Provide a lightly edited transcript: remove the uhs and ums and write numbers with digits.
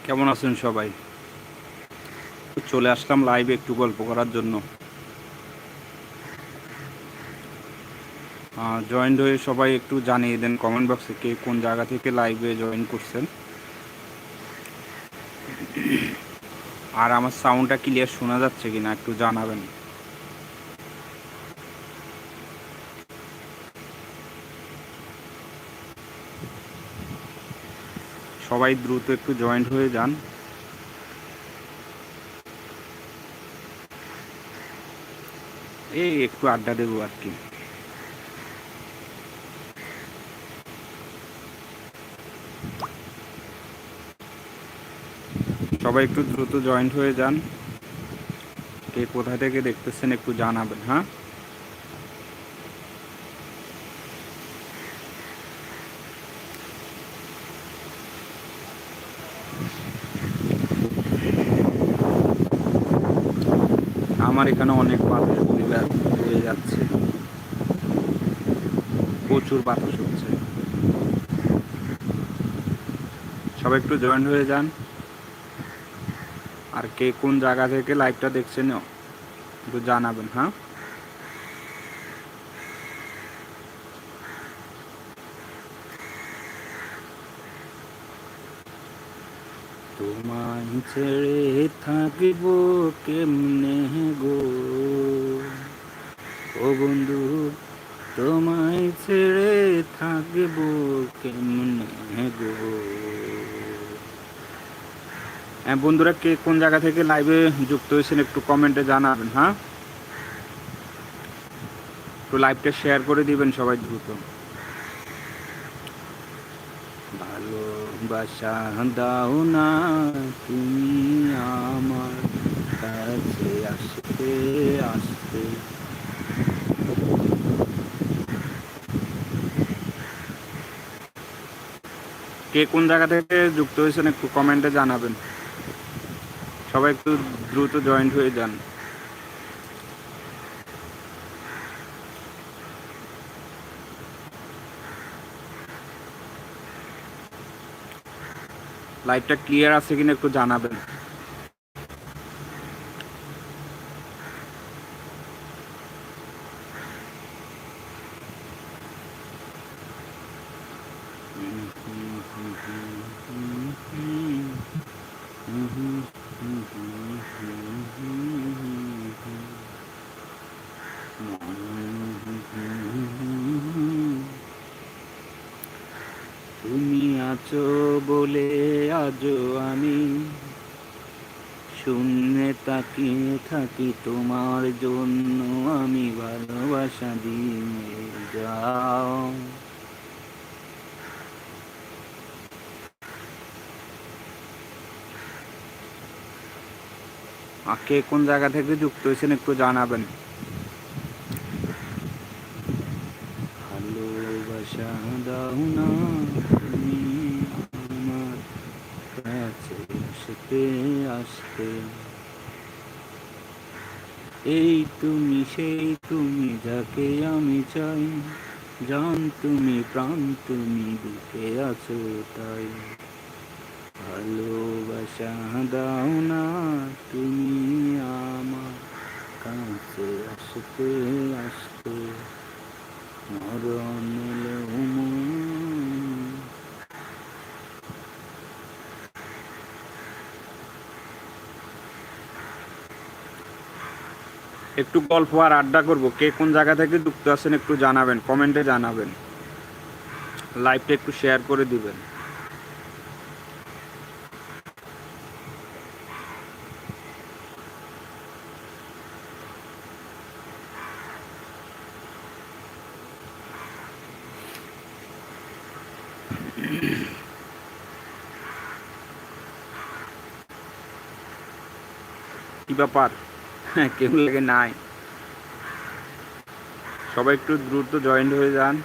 কেমন আছেন সবাই? চলে আসলাম লাইভে একটু গল্প করার জন্য। জয়েন্ট হয়ে সবাই একটু জানিয়ে দেন কমেন্ট বক্সে কে কোন জায়গা থেকে লাইভে জয়েন করছেন। আর আমার সাউন্ডটা ক্লিয়ার শোনা যাচ্ছে কিনা একটু জানাবেন। সবাই দ্রুত একটু জয়েন্ট হয়ে যান। এই একটু আড্ডা দেবো আর কি। সবাই একটু দ্রুত জয়েন্ট হয়ে যান। কে কোথা থেকে দেখতেছেন একটু জানাবেন। হ্যাঁ, আমার এখানে অনেক বাতাস বয়ে যাচ্ছে, প্রচুর বাতাস হচ্ছে। সবাই একটু জয়েন্ট হয়ে যান। আর কে কোন জায়গা থেকে লাইভটা দেখছেন একটু জানাবেন। হ্যাঁ, তোমায় ছেড়ে থাকিব কেমনে গো, ও বন্ধু তোমায় ছেড়ে থাকিব কেমনে গো। হ্যাঁ বন্ধুরা, কে কোন জায়গা থেকে লাইভে যুক্ত হয়েছেন একটু কমেন্টে জানাবেন। হ্যাঁ, একটু লাইভটা শেয়ার করে দিবেন সবাই দ্রুত। ভালোবাসা দাও না তুমি আমার কাছে আসতে আসতে। কে কোন জায়গা থেকে যুক্ত হয়েছেন একটু কমেন্টে জানাবেন। সবাই একটু দ্রুত জয়েন্ট হয়ে যান। লাইভটা ক্লিয়ার আছে কিনা একটু জানাবেন। তুমি আছো বলে আজও আমি শূন্যে তাকিয়ে থাকি, তোমার জন্য আমি ভালোবাসা দিয়ে যাও। কে কোন জায়গা থেকে যুক্ত হয়েছেন একটু জানাবেন। ভালোবাসা দাও না তুমি আমার কাছে আসতে আসতে। এই তুমি সেই তুমি যাকে আমি চাই, জান তুমি প্রাণ তুমি বুকে আছো তাই। ভালোবাসা দাও না তুমি আমার কাছে আসতে আসতে। মরণ এলো একটু গল্প আর আড্ডা করবো। কে কোন জায়গা থেকে যুক্ত আছেন একটু জানাবেন, কমেন্টে জানাবেন। লাইভটা একটু শেয়ার করে দিবেন। কি ব্যাপার? হ্যাঁ, কেউ লেগে নাই। সবাই একটু দ্রুত জয়েন্ট হয়ে যান।